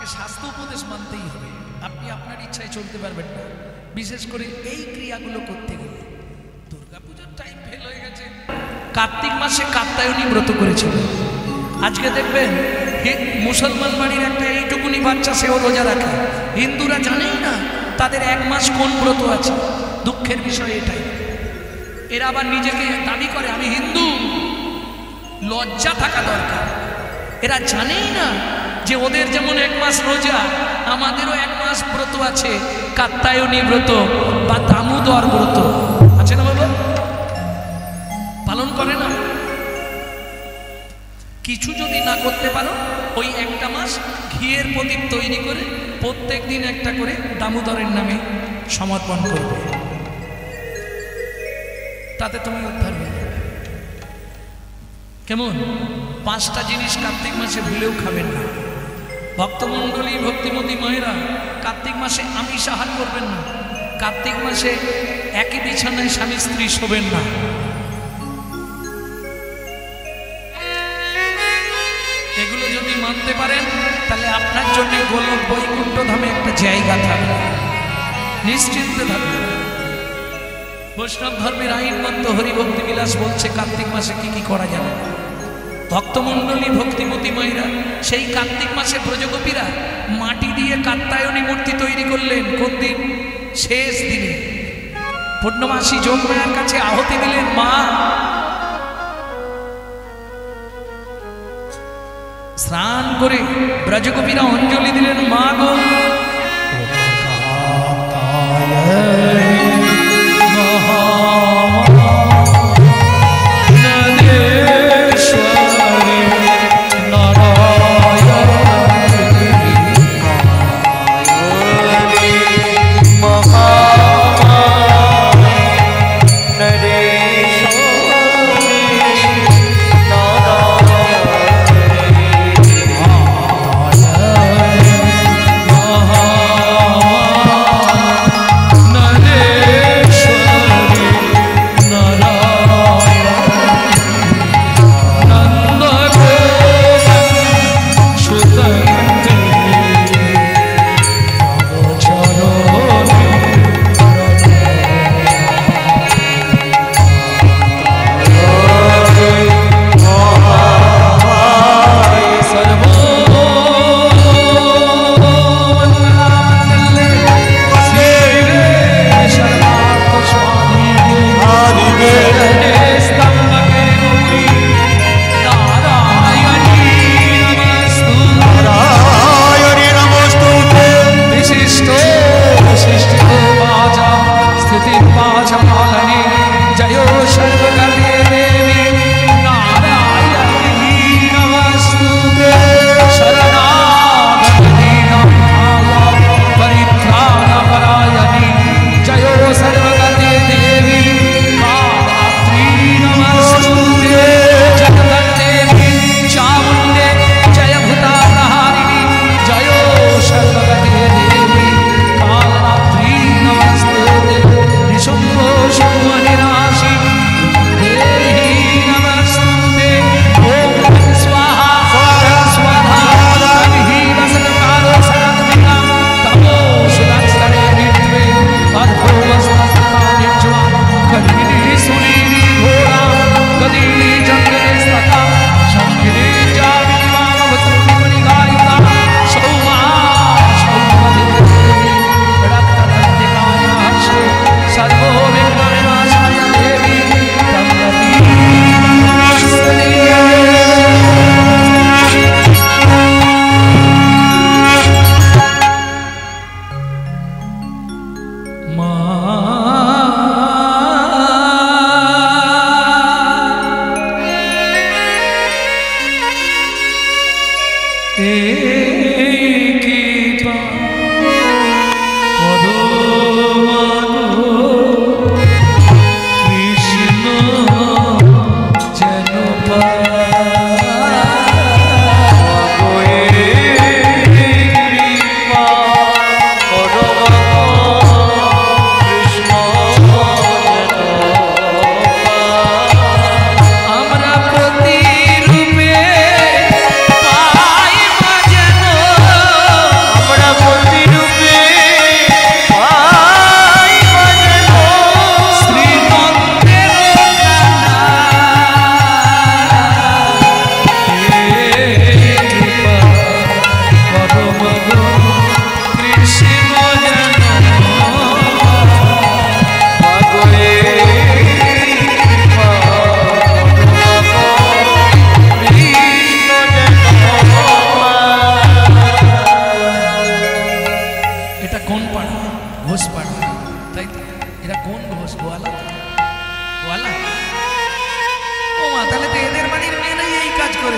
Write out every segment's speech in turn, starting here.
আজকে স্বাস্থ্য উপদেশ মানতেই হবে, আপনি আপনার ইচ্ছায় চলতে পারবেন না, বিশেষ করে এই ক্রিয়াগুলো করতে গেলে। দুর্গাপুজোর টাইম ফেল হয়ে গেছে। কার্তিক মাসে কাত্যায়নী ব্রত করেছিল। আজকে দেখবেন মুসলমান বাড়ির একটা এইটুকুনি বাচ্চা সেও রোজা রাখে, হিন্দুরা জানেই না তাদের 1 মাস কোন ব্রত আছে। দুঃখের বিষয় এটাই। এরা আবার নিজেকে দাবি করে আমি হিন্দু। লজ্জা থাকা দরকার। এরা জানেই না যে ওদের যেমন 1 মাস রোজা, আমাদেরও 1 মাস ব্রত আছে, কাত্যায়নী ব্রত বা দামোদর ব্রত আছে না বাবা, পালন করে না। কিছু যদি না করতে পারো, ওই 1টা মাস ঘিয়ের প্রদীপ তৈরি করে প্রত্যেক দিন একটা করে দামোদরের নামে সমর্পণ করবে, তাতে তুমি উদ্ধার হবে। কেমন? 5টা জিনিস কার্তিক মাসে ভুলেও খাবেন না। ভক্তমণ্ডলী, ভক্তিমতী মায়েরা, কার্তিক মাসে আমিষ আহার করবেন না। কার্তিক মাসে একই বিছানায় স্বামী স্ত্রী শোবেন না। এগুলো যদি মানতে পারেন তাহলে আপনার জন্য গোলক বৈকুণ্ঠ ধামে একটা জায়গা থাকবে, নিশ্চিন্তে থাকবে। বৈষ্ণব ধর্মের আইনবদ্ধ হরিভক্তি বিলাস বলছে কার্তিক মাসে কি কি করা যাবে। ভক্তমণ্ডলী, ভক্তিমতী মায়েরা, সেই কার্তিক মাসে ব্রজগোপীরা মাটি দিয়ে কাত্যায়নী মূর্তি তৈরি করলেন। কোন দিন? শেষ দিনে পূর্ণমাসী যোগমায়ার কাছে আহতি দিলেন। মা, স্নান করে ব্রজগোপীরা অঞ্জলি দিলেন। মা গো,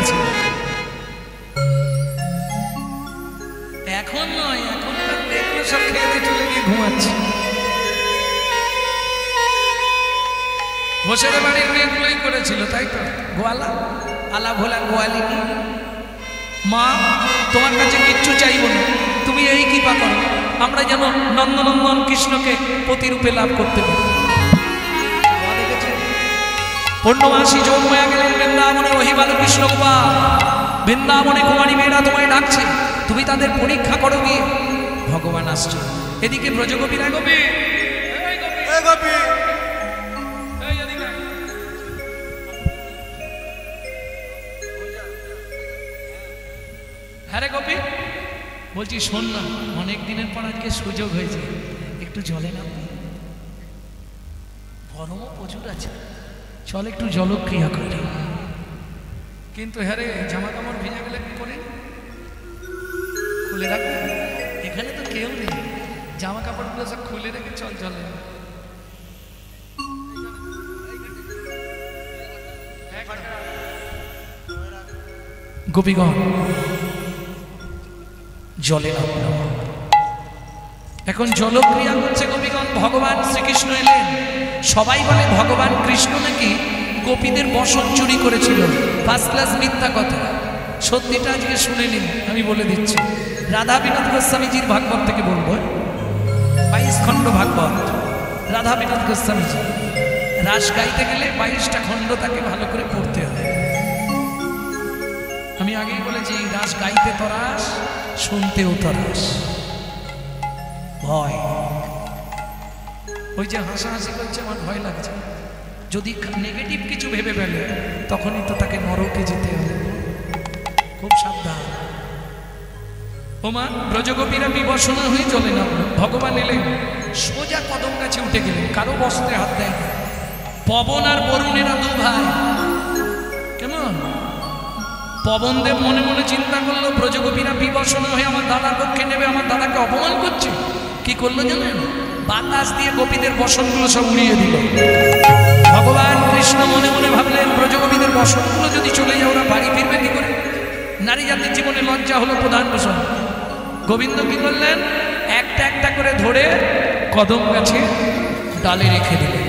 করেছিল। এখন নয়, এখন দেখলো সব খেয়ে দিয়ে চলে গিয়ে ঘুমাচ্ছে। ঘোষের বাড়ির মেয়েগুলোই করেছিল, তাই তো? গোয়ালা আলা ভোলা গোয়ালিনী, মা তোমার কাছে কিচ্ছু চাইবো না, তুমি এই কৃপা করো আমরা যেন নন্দনন্দন কৃষ্ণকে প্রতিরূপে লাভ করতে পারি। পূর্ণমাসী যোগমায়া গেলেন বৃন্দাবনে, ওহি বাল কৃষ্ণ গোপাল। বৃন্দাবনে কুমারী মেয়েরা তোমায় ডাকছে, তুমি তাদের পরীক্ষা করো গিয়ে। ভগবান আসছে, এদিকে ব্রজগোপীরা গোপী হ্যাঁ রে গোপী, বলছি শোন না, অনেক দিনের পর আজকে সুযোগ হয়েছে, একটু জলে নামবি, গরমও প্রচুর আছে, চল একটু জলক্রিয়া করি। কিন্তু হ্যাঁ রে, জামা কাপড় ভিজে গেলে কি করে? খুলে রাখবে, এখানে তো কেউ নেই, জামা কাপড়গুলো সব খুলে রেখে চল জলে। গোপীগণ জলে নামল, এখন জলক্রিয়া করছে গোপীগণ। ভগবান শ্রীকৃষ্ণ এলেন। সবাই বলে ভগবান কৃষ্ণ নাকি গোপীদের বসন চুরি করেছিল, ফার্স্ট ক্লাস মিথ্যা কথা। সত্যিটা আজকে শুনে নিন, আমি বলে দিচ্ছি। রাধা বিনোদ গোস্বামীজির ভাগবত থেকে বলবো, 22 খণ্ড ভাগবত রাধা বিনোদ গোস্বামীজি। রাস গাইতে গেলে 22টা খণ্ড তাকে ভালো করে পড়তে হয়। আমি আগেই বলেছি, রাস গাইতে তরাস, শুনতেও তরাস। ভয়, ওই যে হাসাহাসি করছে, আমার ভয় লাগছে। যদি নেগেটিভ কিছু ভেবে ফেলে, তখনই তো তাকে নরকে যেতে হবে, খুব সাবধান। ওমা ব্রজগোপীরা বিবসনা হয়ে চলে নামল। ভগবান এলেন, সোজা কদম গাছে উঠে গেলেন, কারো বস্ত্রে হাত দেয়। পবন আর বরুণেরা দু ভাই, কেমন? পবনদেব মনে মনে চিন্তা করলো, ব্রজগোপীরা বিবসনা হয়ে আমার দাদার পক্ষে নেবে, আমার দাদাকে অপমান করছে। কি করলো জানেন? বাতাস দিয়ে গোপীদের বসনগুলো সব উড়িয়ে দিল। ভগবান কৃষ্ণ মনে মনে ভাবলেন, ব্রজগোপীদের বসনগুলো যদি চলে যায়, ওরা বাড়ি ফিরবে কি করে? নারী জাতির জীবনে লজ্জা হলো প্রধান বিষয়। গোবিন্দ কি করলেন? একটা একটা করে ধরে কদম গাছে ডালে রেখে দিলেন।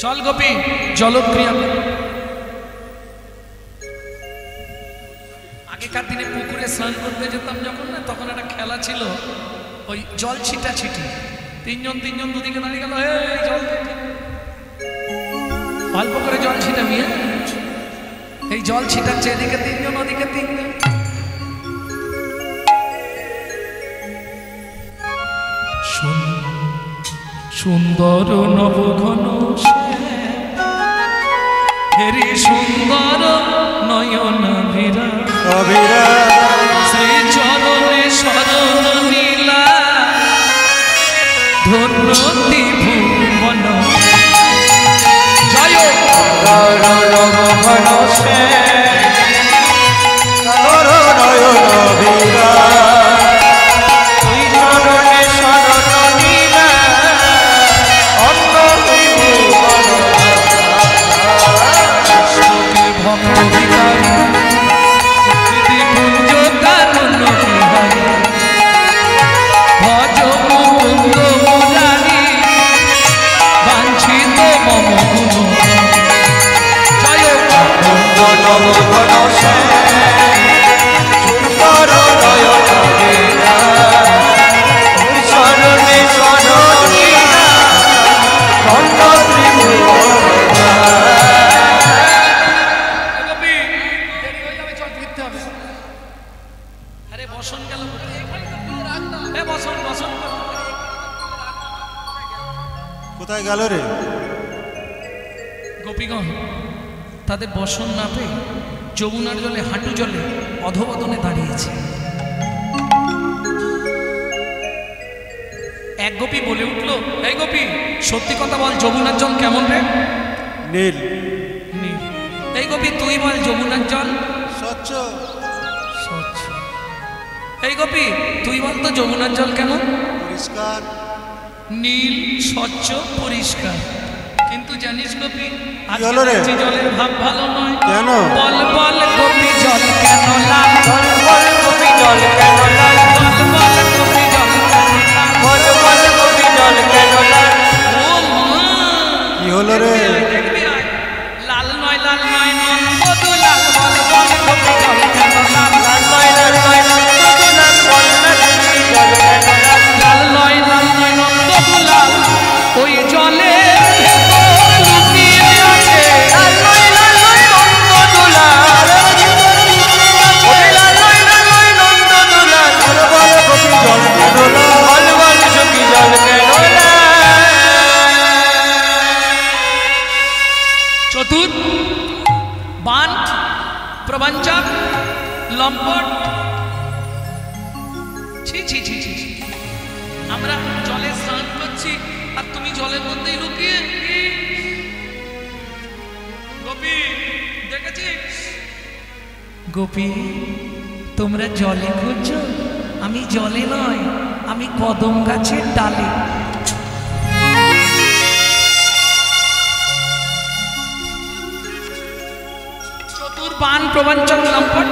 চল গোপী জলক্রিয়া। আগেকার দিনে পুকুরে স্নান করতে যেতাম যখন, না তখন একটা খেলা ছিল, ওই জল ছিটা ছিটি। তিনজন দুদিকে দাঁড়িয়ে গেল, এই জল অল্প করে জল ছিটাবি, এই জল ছিটাচ্ছে, এদিকে তিনজন ওদিকে তিনজন। সুন্দর নবঘন হেরি সুন্দর নয়ন বিরা শ্রী চরণে শরণ নীলা ধন্য ত্রিভুবন। জয় নবঘন কোথায় গেল রে? গোপীগণ তাদের বসন না পেয়ে যমুনার জলে, হাঁটু জলে অধবদনে দাঁড়িয়েছে। এক গোপী বলে উঠল, এই গোপী সত্যি কথা বল, যমুনার জল কেমন রে? নীল। নীল। এই গোপী তুই বল, যমুনার জল স্বচ্ছ। এই গোপী তুই বল তো, যমুনার জল কেমন? পরিষ্কার। নীল স্বচ্ছ পরিষ্কার, কিন্তু জানিস গোপী হলো রে? আজকে জলের ভাব ভালো নয়। কেন? বল বল গোপী জল কেন লাল? বল বল গোপী জল কেন লাল? বল বল গোপী জল কেন লাল? বল বল গোপী জল কেন লাল? ও মা, কি হলো রে? দেখবি আয়, লাল নয় নন্দদু লাল, বল বল গোপী জল কেন লাল? লাল নয় নন্দদু লাল, বল না গোপী জল কেন লাল? লাল নয় নন্দদু লাল, ওই জলের ভেতর লুকিয়ে আছে। লাল নয় নন্দদু লাল, ওরে লাল নয় নন্দদু লাল, বল বল গোপী জল কেন লাল? বল বল গোপী জল কেন লাল? চতুর বান প্রবঞ্চক লম্পট, ছি ছি ছি ছি ছি। আমরা জলে স্নান করছি আর তুমি জলের মধ্যেই লুকিয়ে। গোপী দেখেছিস? গোপী তোমরা জলে খুঁজছো, আমি জলে নয়, আমি কদম গাছের ডালে। চতুর্বান প্রবঞ্চক লম্পট,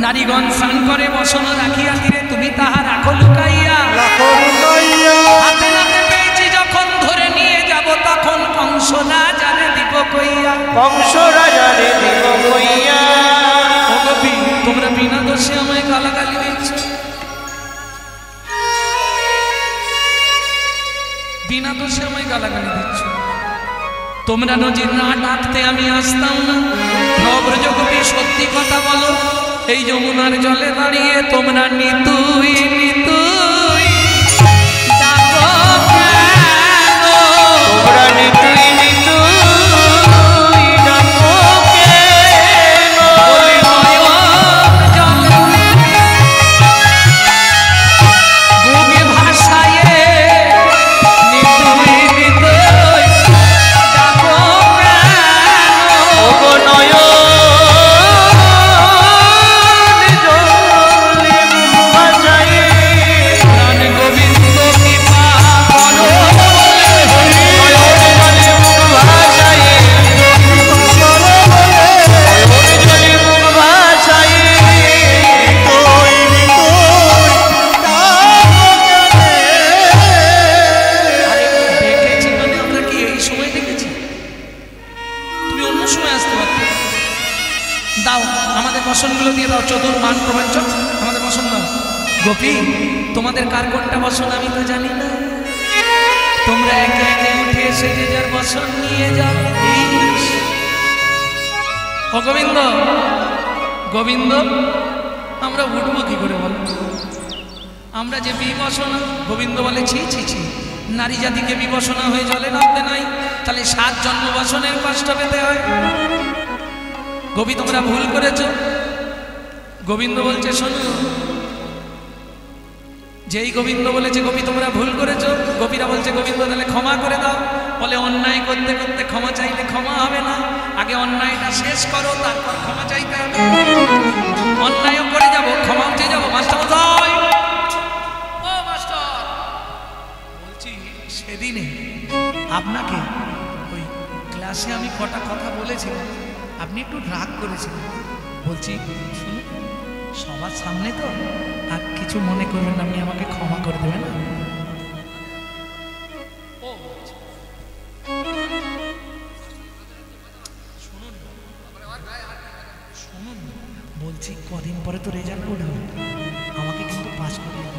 নারীগণ স্নান করে বসন রাখিয়া তীরে, তুমি তাহা রাখো লুকাইয়া। লাখো লুকাইয়া হাতে নাতে পেয়েছি যখন ধরে নিয়ে যাব, তখন কংস না জানে দিব কইয়া। বংশ রাজারে দিব কইয়া। ও গোপী তোমরা বিনা দোষে আমায় গালাগালি দিচ্ছ, বিনা দোষে আমায় গালাগালি দিচ্ছ। তোমরা নজির না ডাকতে আমি আসতাম না। নবব্রজ গোপী সত্যি কথা বলো, এই যমুনার জলে দাঁড়িয়ে তোমরা নিতুই নিতুই ডাকো কেন? তোমরা নিতুই নিতুই ডাকো কেন? বলি নয়ন জলে বুকে ভাসায়ে নিতুই নিতুই ডাকো কেন? ওগো নয়ন জলে বাজাই, প্রাণ গোবিন্দ কৃপা করো বলে, নয়ন জলে মুখ ভাসাই, নয়ন জলে মুখ ভাসাই। নিতই নিতই ডাকো কেনে? আরে দেখেছি মানে আমরা কি এই সময় দেখেছি? তুমি অন্য সময় আসতে পারতে। দাও আমাদের বসনগুলো দিয়ে দাও, চতুর মান প্রবঞ্চক আমাদের বসন দাও। গোপী তোমাদের কার কোনটা বসন আমি তো জানি না, তোমরা একে একে উঠে এসে যে যার বসন নিয়ে যাও। ইস! ও গোবিন্দ, গোবিন্দ আমরা উঠবো কি করে বলো? আমরা যে বিবসনা, গোবিন্দ বলে ছি ছি ছি, নারী জাতিকে বিবসনা হয়ে জলে নামতে নাই, তাহলে 7 জন্ম বসনের কষ্ট পেতে হয়। গোপী তোমরা ভুল করেছো। গোবিন্দ বলছে শোনো, যেই গোবিন্দ বলেছে গোপী তোমরা ভুল করেছো, গোপীরা বলছে গোবিন্দ তাহলে ক্ষমা করে দাও। বলে অন্যায় করতে করতে ক্ষমা চাইলে ক্ষমা হবে না, আগে অন্যায়টা শেষ করো তারপর ক্ষমা চাইতে হবে। অন্যায়ও করে যাব, ক্ষমাও চেয়ে যাবো। মাস্টার মশাই, ও মাস্টার বলছি সেদিনে আপনাকে ওই ক্লাসে আমি কটা কথা বলেছিলাম, আপনি একটু রাগ করেছিলেন। বলছি শুনুন, সবার সামনে তো, আর কিছু মনে করবেন না, আপনি আমাকে ক্ষমা করে দেবেন না? ও আচ্ছা। শুনুন শুনুন, বলছি কদিন পরে তো রেজাল্ট উঠবে, আমাকে কিন্তু পাস করে দেবেন।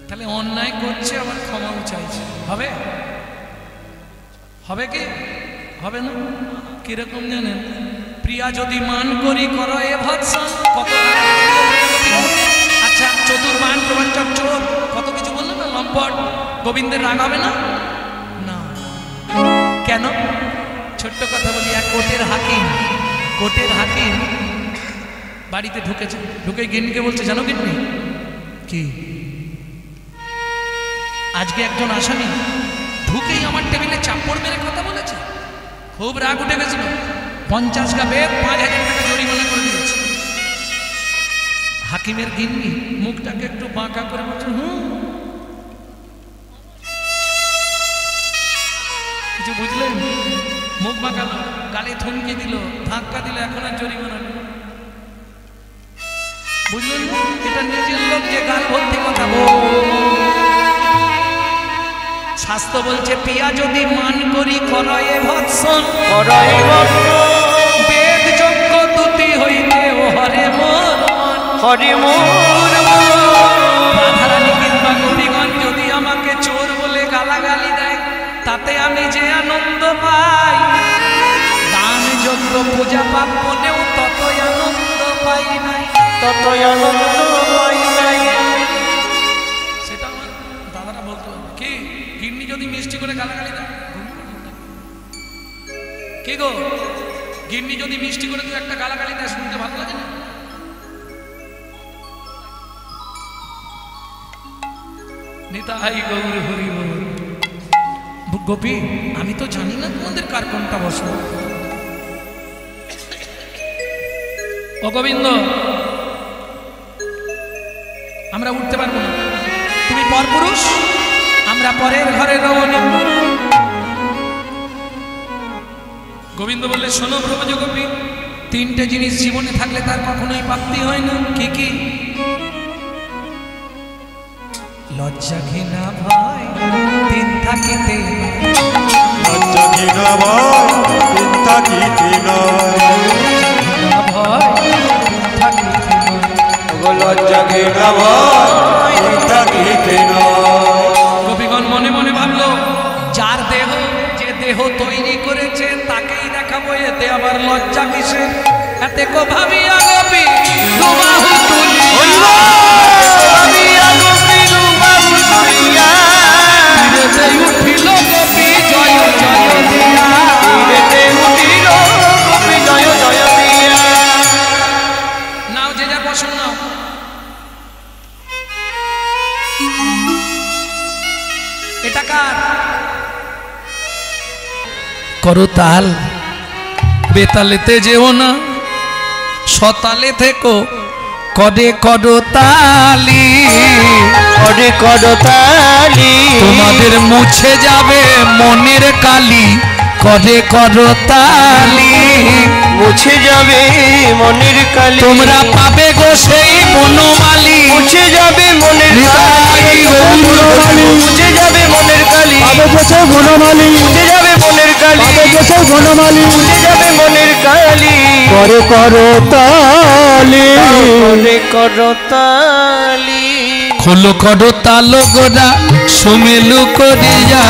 তাহলে অন্যায় করছে আবার ক্ষমাও চাইছে, হবে? হবে কি হবে না? কিরকম জানেন? প্রিয়া যদি মান করি করো এ ভৎসন, কত আচ্ছা চতুর্বান প্রবঞ্চক চোর কত কিছু বললো না, লম্পট। গোবিন্দের রাগ হবে না? না। কেন? ছোট্ট কথা বলি, এক কোর্টের হাকিম বাড়িতে ঢুকেছে, ঢুকে গিন্নিকে বলছে জানো গিন্নি কি, আজকে একজন আসামি ঢুকেই আমার টেবিলে চাপড় মেরে কথা বলেছে। খুব রাগ উঠে গেছিল। 50 কা বেদ 5000 টাকা জরিমানা করে দিয়েছে। হাকিমের গিন্নি মুখটাকে একটু বাঁকা করে বলছে কিছু বুঝলেন? মুখ বাঁকালো, গালে থমকে দিল, ধাক্কা দিল, এখন আর জরিমানা নেই। বুঝলেন না? এটা নিজের লোক যে গাল ভর্তি কথা বল। শাস্ত্র বলছে পিয়া যদি মান করি করয়ে ভৎসন, করয়ে ভৎসন, বেদ যজ্ঞ দুতি হইতে ও হরে মোর মন, হরে মোর মন। রাধারানী কিংবা গোপীগণ যদি আমাকে চোর বলে গালাগালি দেয়, তাতে আমি যে আনন্দ পাই, দান যজ্ঞ পূজা পাপ মনেও ততই আনন্দ পাই নাই, ততই আনন্দ পাই নাই। সেটা আমার দাদারা বলতো। কি গিন্নি যদি মিষ্টি করে গালাগালি দেয়, কি গো গিন্নি যদি মিষ্টি করে তুই একটা গালাগালি দেয়, শুনতে ভালো লাগে না? নিতাই গৌর হরি বল। গোপী আমি তো জানি না তোমাদের কার কোনটা বসো। ও গোবিন্দ আমরা উঠতে পারবো না, তুমি পরপুরুষ, আমরা পরের ঘরে রমণী। গোবিন্দ বললে শোনো ব্রহ্মজ গোপী, 3টে জিনিস জীবনে থাকলে তার কখনোই প্রাপ্তি হয় না। কি কি? লজ্জা ঘৃণা ভয় 3 থাকিতে, লজ্জা ঘৃণা ভয় 3 থাকিতে নয়, ভয় 3 থাকিতে নয়, লজ্জা ঘৃণা ভয় 3 থাকিতে নয়। গোপীগণ মনে মনে ভাবলো যার দেহ, যে দেহ তৈরি করেছে তাকেই দেখাবো, এতে আবার লজ্জা কিসে? এতে কো ভাবিয়া গোপী দুবাহু তুলিয়া, ভাবিয়া গোপী দুবাহু তুলিয়া, তীরেতে উঠিল গোপী জয় জয় দিয়া, তীরেতে উঠিল গোপী জয় জয় দিয়া। নাও যে যা বসুন নাও। এটা কার? করতাল, বেতালেতে যেও না, সতালে থেকো, কদে করতালি, কদে করতালি, তোমাদের মুছে যাবে মনের কালি, কদে করতালি, মুছে যাবে মনের কালি, তোমরা পাবে গো সেই বনমালী, মুছে যাবে মনের কালি, মুছে যাবে মনের কালি, মুছে যাবে মনের কালি, মুছে যাবে মনের কালি, করে করতালি, করে করতালি, খোলো করতাল গোড়া সুমেলু করিয়া,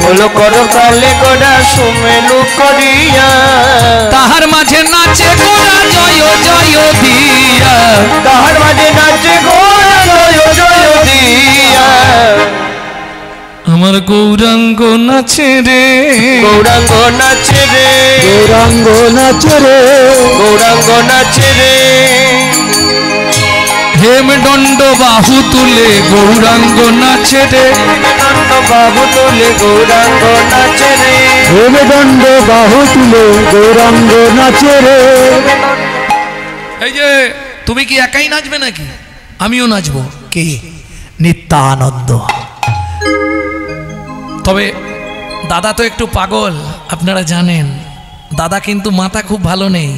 খোলো করতালে গোড়া সুমেলু করিয়া, তাহার মাঝে নাচে গোড়া জয় জয় দিয়া, তাহার মাঝে নাচে গোড়া জয় জয় দিয়া। আমার গৌরাঙ্গ নাচে রে, গৌরাঙ্গ নাচে রে, গৌরাঙ্গ নাচে রে, গৌরাঙ্গ নাচে রে, হেমদণ্ড বাহু তুলে গৌরাঙ্গ নাচে রে, দণ্ড বাহু তুলে গৌরাঙ্গ নাচে রে, হেমদণ্ড বাহু তুলে গৌরাঙ্গ নাচে রে। এই যে তুমি কি একাই নাচবে নাকি? আমিও নাচবো। কে? নিত্যানন্দ। তবে দাদা তো একটু পাগল, আপনারা জানেন। দাদা কিন্তু মাথা খুব ভালো নেই।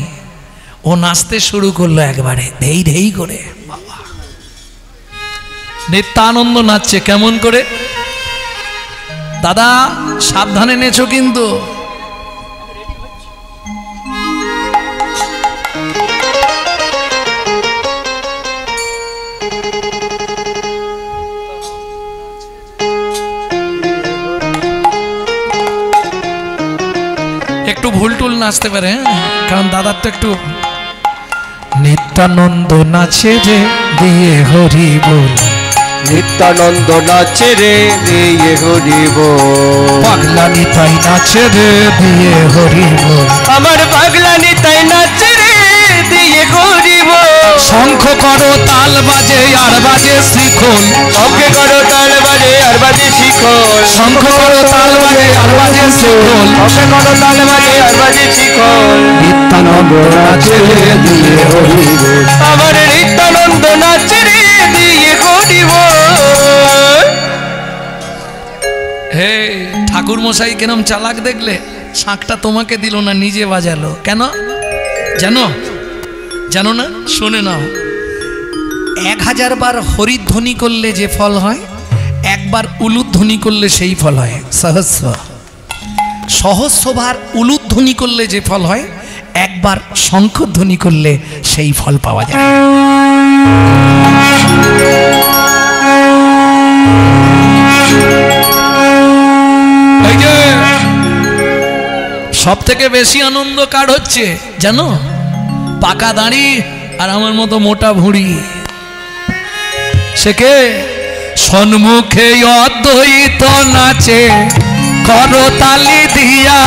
ও নাচতে শুরু করলো একবারে ধেই ধেই করে। বাবা, নিত্যানন্দ নাচছে কেমন করে? দাদা সাবধানে নেছো কিন্তু। একটু ভুল টুল নাচতে পারে, কারণ দাদার তো একটু। নিত্যানন্দ নাচে রে দিয়ে হরি বল, নিত্যানন্দ নাচে রে দিয়ে হরি বল, পাগলা নিতাই নাচে রে দিয়ে হরি বল, আমার পাগলা নিতাই নাচে রে দিয়ে হরি বল, শঙ্খ করো তাল তাল বাজে আর বাজে শিখল, শঙ্খে করতাল বাজে আর বাজে শিখল, শঙ্খ করো তাল বাজে আর বাজে শিখল, শঙ্খে করতাল বাজে আর বাজে শিখল। নিত্যানন্দ নাচে দিয়ে হরি বল। আমার নিত্যানন্দ নাচে রে দিয়ে হরি বল। হে ঠাকুর মশাই কেরম চালাক দেখলে, শাঁখটা তোমাকে দিল না, নিজে বাজালো। কেন জানো? জানো না? শুনে নাও। 1000 বার হরিধ্বনি করলে যে ফল হয়, একবার উলুধ্বনি করলে সেই ফল হয় সহস্র। সহস্রবার উলুধ্বনি করলে যে ফল হয়, একবার শঙ্খধ্বনি করলে সেই ফল পাওয়া যায়। এই যে সব থেকে বেশি আনন্দ কার হচ্ছে জানো? পাকা দাড়ি আর আমার মতো মোটা ভুঁড়ি। সে কে? সন্মুখে অদ্বৈত নাচে করতালি দিয়া,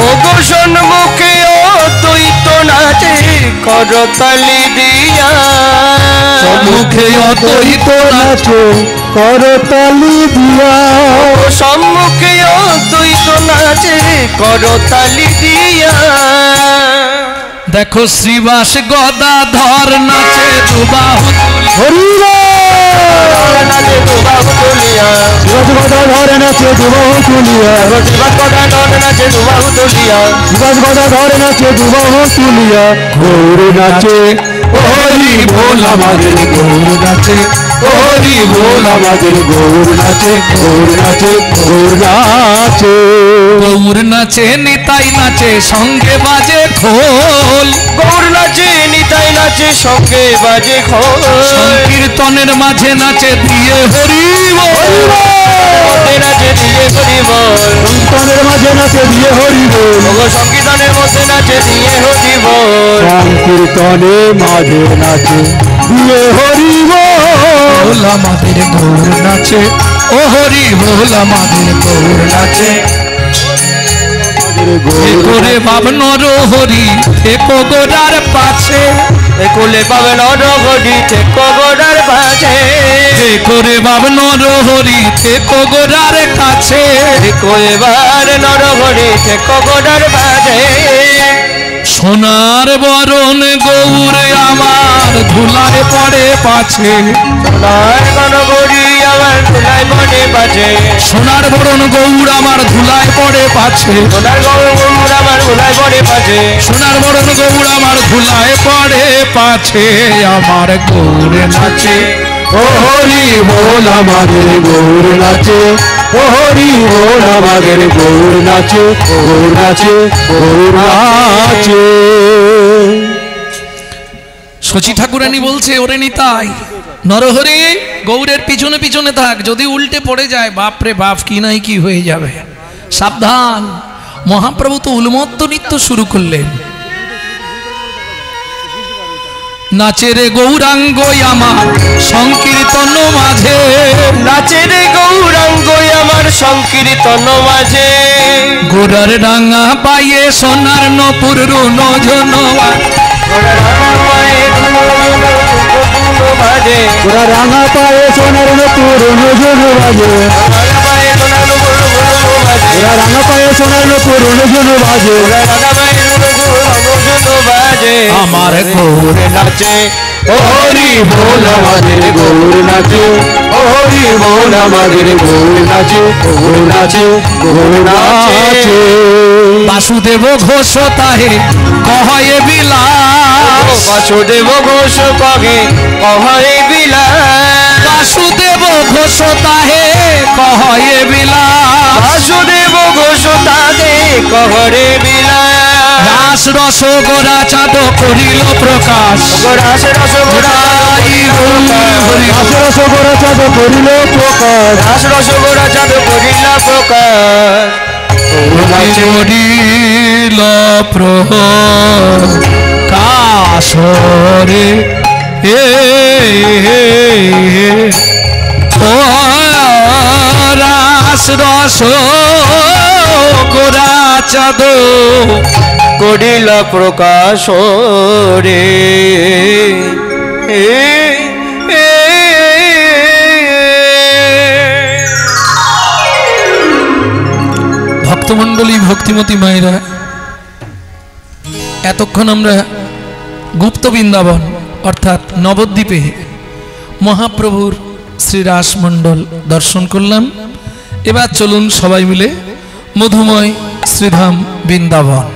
ওগো সন্মুখে অদ্বৈত নাচে করতালি দিয়া, সম্মুখে অদ্বৈত নাচে করতালি দিয়া, সম্মুখে অদ্বৈত নাচে করতালি দিয়া। দেখো শ্রীবাস গদাধর নাচে দুবাহু তুলে, হরি নাচে দুবাহু তুলিয়া, শিবাজ গদাধর নাচে দুবাহু তুলিয়া, শিবাজ গদাধর নাচে দুবাহু তুলিয়া, শিবাজ গদাধর নাচে দুবাহু তুলিয়া, গৌর নাচে হরি বল আমাদের গৌর নাচে, হরি বল আমাদের গৌর নাচে, গৌর নাচে, গৌর নাচে। গৌর নাচে নিতাই নাচে সঙ্গে বাজে খোল, গৌর নাচে নিতাই নাচে সঙ্গে বাজে খোল, সংকীর্তনের মাঝে নাচে দিয়ে হরি বল, মধ্যে নাচে দিয়ে হরি বল, সংকীর্তনের মাঝে নাচে দিয়ে হরি বল, ওগো সংকীর্তনের মধ্যে নাচে দিয়ে হরি বল, সংকীর্তনে মাঝে নাচে দিয়ে হরি বল, আমাদের গৌর নাচে, ও হরি বল আমাদের গৌর নাচে। এ করে ভাবনর হরি থেকো গোড়ার পাছে, কোলে পাবে নরহরি থেকো গোড়ার পাছে, এ করে ভাবনর হরি থেকো গোড়ার কাছে, এবার নরহরি থেকো গোড়ার পাছে। সোনার বরণ গৌর আমার ধুলায় পড়ে পাছে, সোনার গণগরি আমার ধুলাই পড়ে পাছে, সোনার বরণ গৌর আমার ধুলায় পড়ে পাছে, সোনার গৌর আমার ধুলাই পড়ে পাছে, সোনার বরণ গৌর আমার ধুলায় পড়ে পাছে, আমার গৌর নাচে, ও হরি বল আমাদের গৌর নাচে, ও হরি বল আমাদের গৌর নাচে, গৌর নাচে, গৌর নাচে। শচী ঠাকুরানী বলছে, ওরে নিতাই নরহরি গৌরের পিছনে পিছনে থাক, যদি উল্টে পড়ে যায় বাপরে বাপ কি নাই কি হয়ে যাবে, সাবধান। মহাপ্রভু তো উন্মত্ত নৃত্য শুরু করলেন। নাচে রে গৌরাঙ্গ আমার সংকীর্তন মাঝে, নাচে রে গৌরাঙ্গ আমার সংকীর্তন মাঝে, গোড়ার ডাঙা পাইয়ে সোনার নপুর রুন জনবা, ওরা রাঙা পায়ে সোনার নপুর নজর বাজে, ওরা রাঙা পায়ে সোনার নপুর নজর বাজে, আমার গৌর নাচে, ও হরি বল আমাদের গৌর নাচে, ও হরি বল আমাদের গৌর নাচে, গৌর নাচে, গৌর নাচে। বাসুদেব ঘোষ তাহে কহে বিলাস, বাসুদেব ঘোষ কহে কহে বিলাস, বাসুদেব ঘোষ তাহে কহে বিলাস, বাসুদেব ঘোষ তাহে কহরে বিলাস, রাস রস গোরা চাঁদ করিল প্রকাশ, রাস রস রাই হরি রাস রস গোরা চাঁদ করিল প্রকাশ, রাস রস গোরা চাঁদ করিল প্রকাশ, করিল প্রকাশ রে ও রাস রস গোরা চাঁদ করিল প্রকাশ রে, ভক্তিমতী মায়েরা, এতক্ষণ আমরা গুপ্ত বৃন্দাবন অর্থাৎ নবদ্বীপে মহাপ্রভুর শ্রীরাস মণ্ডল দর্শন করলাম। এবার চলুন সবাই মিলে মধুময় শ্রীধাম বৃন্দাবন।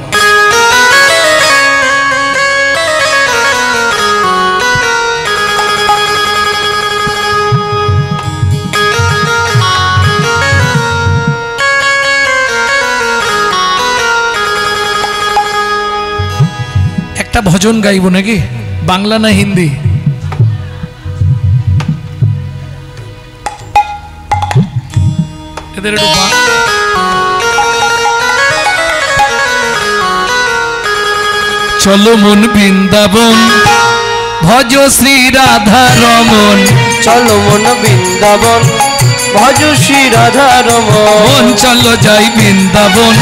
একটা ভজন গাইব নাকি, বাংলা না হিন্দি? এদের একটু চলো মন বৃন্দাবন ভজ শ্রী রাধা রমন, চলো মন বৃন্দাবন ভজ শ্রী রাধা রমন, চলো যাই বৃন্দাবন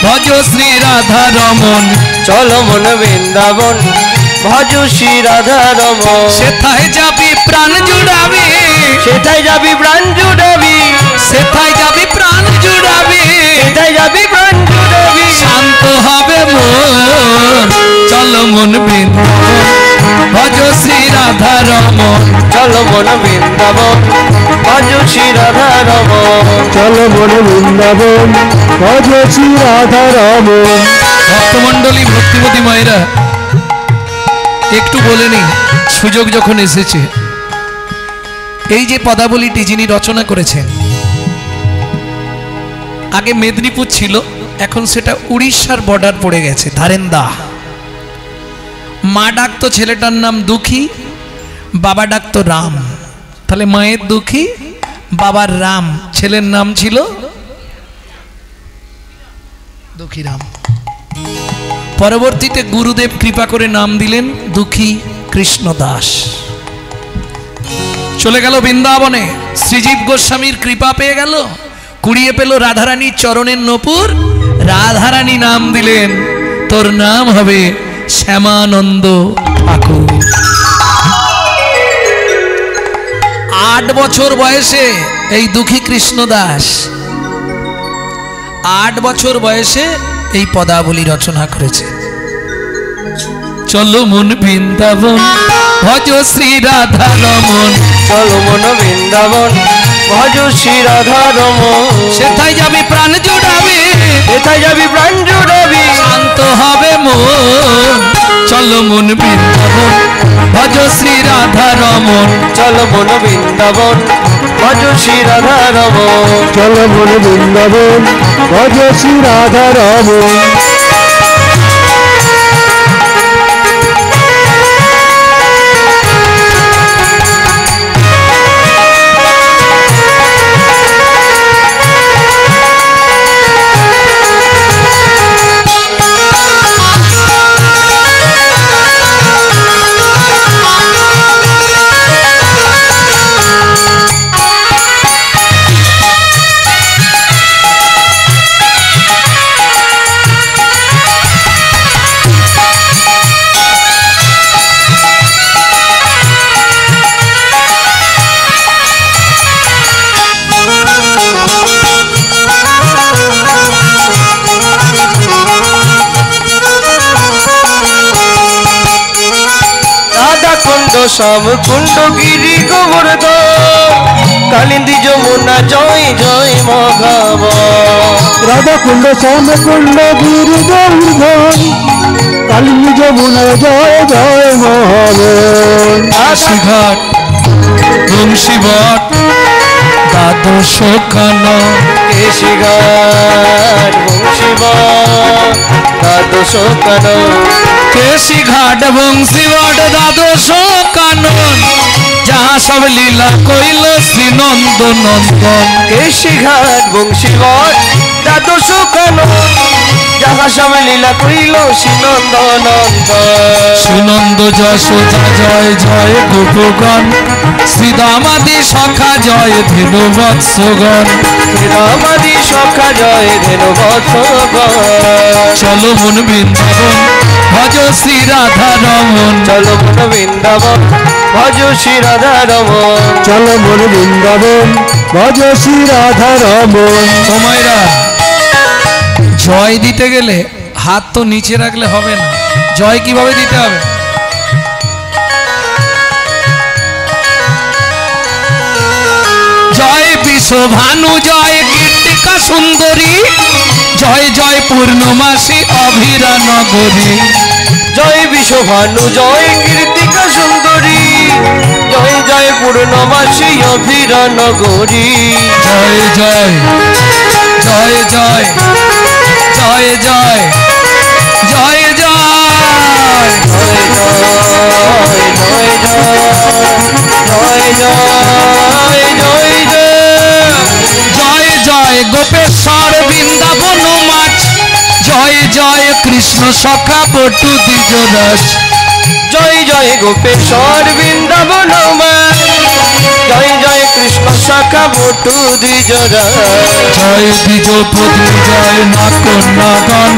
ভজ শ্রী রাধা রমন, চলো মন বৃন্দাবন ভজ শ্রী রাধা রমন। সেথায় যাবি প্রাণ জুড়াবি, সেথায় যাবি প্রাণ জুড়াবি, সেথায় যাবি প্রাণ জুড়াবি, সেথায় যাবি প্রাণ জুড়াবি, শান্ত হবে মন। চলো মন বৃন্দাবন ভজ শ্রী রাধা রমন, চলো মন বৃন্দাবন ভজ শ্রী রাধা রমন, চলো মন বৃন্দাবন ভজ শ্রী রাধা রমন। ভক্তমণ্ডলী ভক্তিমতী মায়েরা, একটু বলে নি, সুযোগ যখন এসেছে, এই যে পদাবলীটি যিনি রচনা করেছেন, আগে মেদিনীপুর ছিল, এখন সেটা উড়িষ্যার বর্ডার পড়ে গেছে, ধারেন্দা। মা ডাকতো ছেলেটার নাম দুঃখী, বাবা ডাকতো রাম। তাহলে মায়ের দুঃখী, বাবার রাম, ছেলের নাম ছিল দুঃখী রাম। পরবর্তীতে গুরুদেব কৃপা করে নাম দিলেন দুঃখী কৃষ্ণ দাস। চলে গেল বৃন্দাবনে, শ্রীজীব গোস্বামীর কৃপা পেয়ে গেল, কুড়িয়ে পেল রাধারানীর চরণের নপুর, রাধারানী নাম দিলেন তোর নাম হবে শ্যামানন্দ ঠাকুর। 8 বছর বয়সে এই দুঃখী কৃষ্ণ দাস 8 বছর বয়সে এই পদাবলী রচনা করেছে। চলো মন বৃন্দাবন ভজ শ্রী রাধা রমন, চলো মন বৃন্দাবন ভজ শ্রী রাধা রমন, সেথায় যাবি প্রাণ জুড়াবি, সেথায় যাবি প্রাণ জুড়াবি, শান্ত হবে মন। চলো মন বৃন্দাবন ভজ শ্রী রাধা রমন, চলো মন বৃন্দাবন ভজ শ্রী রাধা রমন, চলো মন বৃন্দাবন ভজ শ্রী রাধা রমন। শ্যাম কুণ্ড গিরি গোবর্ধন, কালিন্দী যমুনা জয় জয় মহাব, রাধা কুণ্ড শ্যাম কুণ্ড গিরি গোবর্ধন, কালিন্দী যমুনা জয় জয় মহাবন। ঘাট বংশীবট দ্বাদশ কানন, কেশিঘাট বংশীবট দ্বাদশ কানন, কেশি ঘাট বংশীবট দ্বাদশ কানন, যাহা সব লীলা কইল শ্রী নন্দ নন্দন। কেশিঘাট বংশীবট দ্বাদশ কানন, যাহা সব লীলা কইল শ্রী নন্দ নন্দন। সুনন্দ যশোদা জয় জয় গোপগণ, শ্রীদামাদি সখা জয় ধেনু বৎসগণ, শ্রীরামাদি সখা জয় ধেনু বৎসগণ। চলো মন বৃন্দাবন ভজ শ্রী রাধা রমন, চলো মন বৃন্দাবন ভজ শ্রী রাধা রমন, চলো মন বৃন্দাবন ভজ শ্রী রাধা রমন। সময়রা জয় দিতে গেলে হাত তো নিচে রাখলে হবে না, জয় কিভাবে দিতে হবে? জয় বিশ্বভানু জয় কীর্তিকা সুন্দরী, জয় জয় পূর্ণমাসী অভিরা নগরী। জয় বিশ্বভানু জয় কীর্তিকা সুন্দরী, জয় জয় পূর্ণমাসী অভিরা নগরী। জয় জয় জয় জয় জয় জয় জয় জয় জয় জয় গোপেশ্বর বৃন্দাবন মাছ, জয় জয় কৃষ্ণ সখা বটু দ্বিজরাজ। জয় জয় গোপেশ্বর বৃন্দাবন মাছ, জয় জয় কৃষ্ণ সখা বটু দ্বিজরাজ। জয় দ্বিজ পত্নী জয় না কন্যাগণ,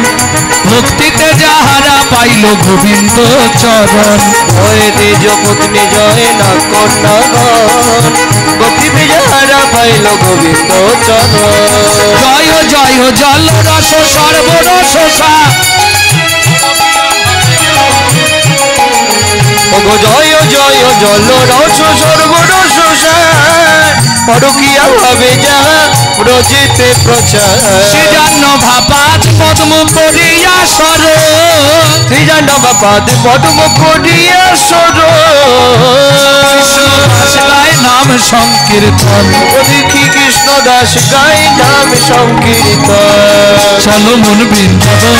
ভক্তিতে যাহারা পাইল গোবিন্দ চরণ। জয় দ্বিজ পত্নী জয় না কন্যাগণ, ভক্তিতে যাহারা পাইল গোবিন্দ চরণ। জয় জয় জল রস সর্বরস সা, জয় জয় জল রস সর্বরস পরকিয়া ভাবে যাহা ব্রজেতে প্রচার। শ্রীজান্ন ভাপাত পদ্ম করিয়া সর, শ্রীজান্ন ভাপাত পদ্ম করিয়া সর। গায় নাম সংকীর্তন, দেখি কৃষ্ণ দাস গাই নাম সংকীর্তন। চলো মন বৃন্দাবন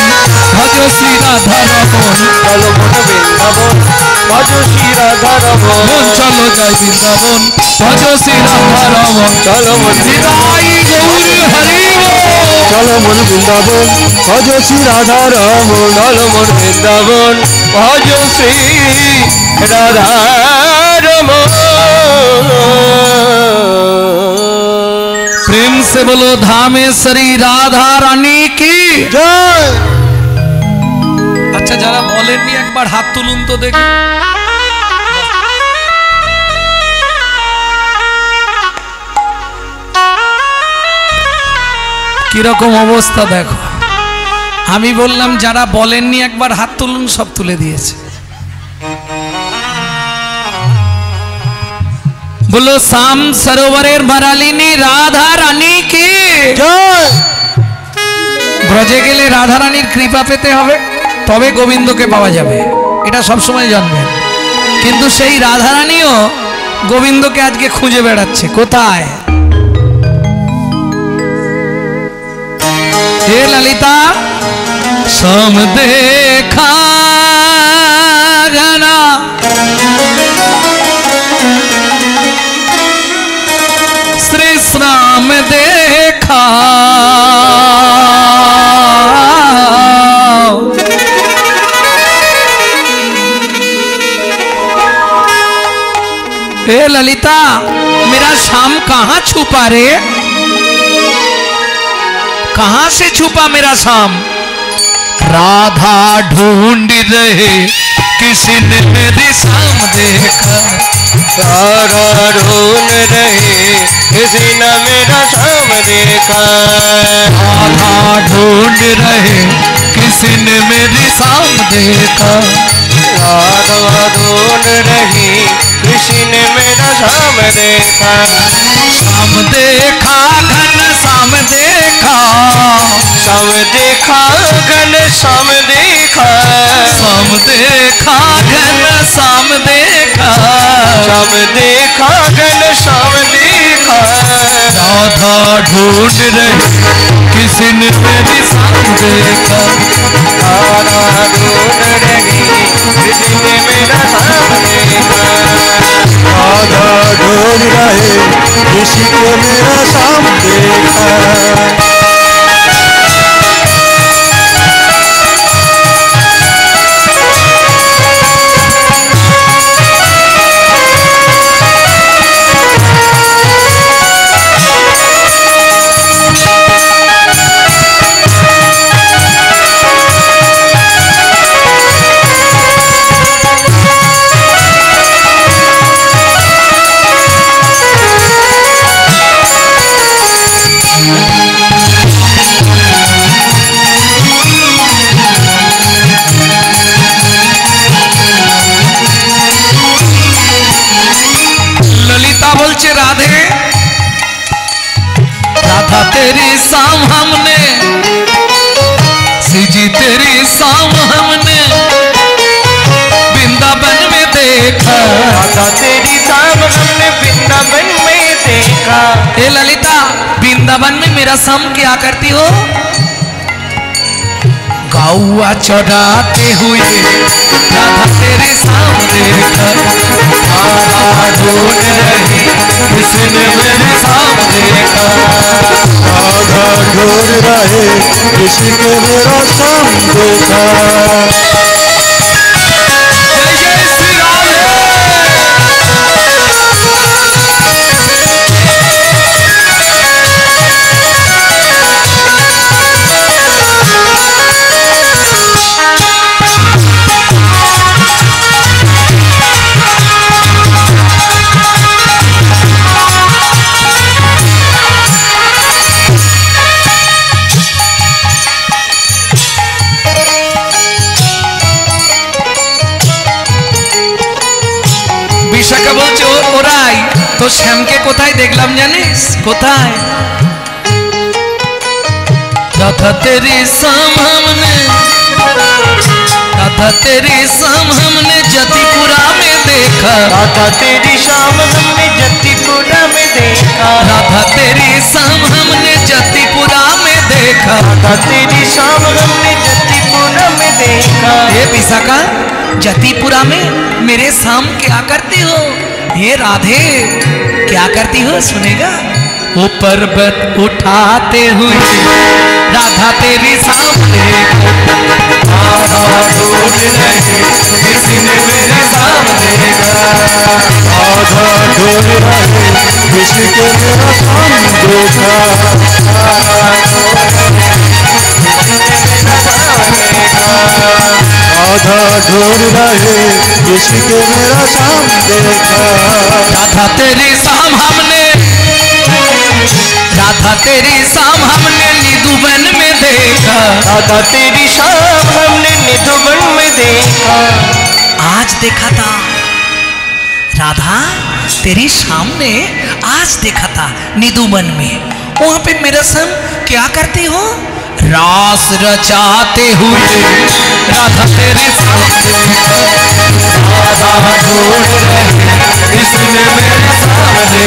ভজ শ্রী রাধা রমন, চলো মন বৃন্দাবন ভজ শ্রী রাধা রমন। মন চলো জয় বৃন্দাবন ভজ শ্রী রাধা রমন। চলো মন হৃদয় গৌর হরি চলো মন বৃন্দাবন ভজ শ্রী রাধা রমন। চলো মন বৃন্দাবন ভজ শ্রী রাধা রমন। प्रेम से बोलो धामेश्वरी राधा रानी की জয়। अच्छा যারা বলেননি একবার হাত তুলুন তো দেখি। কিরকম অবস্থা দেখো, আমি বললাম যারা বলেননি একবার হাত তুলুন, সব তুলে দিয়েছে। बोलो शाम सरोवरेर भरालिनी राधा रानी की জয়। ব্রজে গেলে রাধা রানীর কৃপা পেতে হবে, তবে গোবিন্দকে পাওয়া যাবে, এটা সব সময় জানবেন। কিন্তু সেই রাধা রানীও গোবিন্দকে আজকে খুঁজে বেড়াচ্ছে, কোথায়? হে ললিতা সম দেখা গানা, श्री श्राम देखा ए ललिता मेरा शाम कहाँ छुपा रे, कहाँ से छुपा मेरा शाम? राधा ढूंढ रहे किसी ने मेरी शाम देखा, राधा ढूंढ रहे किसी ने मेरा शाम देखा। राधा ढूंढ रहे किसी ने मेरी शाम देखा, राधा ढूंढ रही किसी ने मेरा शाम देखा। शाम देखा घन शाम देखा, शाम देखा घन शाम देखा। शाम देखा घन शाम देखा, शाम देखा घन शाम देखा। राधा ढूंढ रहे किसी ने मेरी शाम देखा, राधा ढूंढ रही किसी ने मेरा शाम देखा। राधा ढूंढ रहे किसी को मेरा शाम देखा। बोलचे राधे राधा तेरी शाम हमने सीजी तेरी शाम हमने वृंदावन में देखा। राधा तेरी शाम हमने वृंदावन में देखा। हे ललिता वृंदावन में मेरा शाम क्या करती हो? गौआ चढ़ाते हुए राधा तेरे सामने ढूंढ रही किसने मेरे सामने राधा ढूंढ रहे किसने मेरा शाम देखा। जय जय श्री राधे। বিশাখা বলছে ওরাই তো শ্যামকে কোথায় দেখলাম জানিস? কোথায়? রাধা তেরি শাম हमने राधा तेरी शाम हमने जतिपुरा में देखा। राधा तेरी शाम हमने जतिपुरा में देखा। राधा तेरी शाम हमने जतिपुरा में देखा। राधा तेरी शाम हमने जतिपुरा में देखा। हे विशाखा जतिपुरा में मेरे शाम क्या करती हो? हे राधे क्या करती हो? सुनेगा। वो पर्वत उठाते हुए राधा तेरी सामने राधा ढूंढ रही किसने मेरे सामने राधा ढूंढ रहे किसने मेरा शाम देखा। राधा ढूंढ रहे किसने मेरा शाम देखा। राधा तेरी शाम हमने राधा तेरी शाम हमने निधुवन में देखा। राधा तेरी शाम हमने निधुवन में देखा। आज देखा था राधा तेरी शाम ने आज देखा था निधुवन में। वहां पे मेरा संग क्या करती हो? रास रचाते हुए राधा तेरे सामने राधा ढूंढ रही किसने मेरे सामने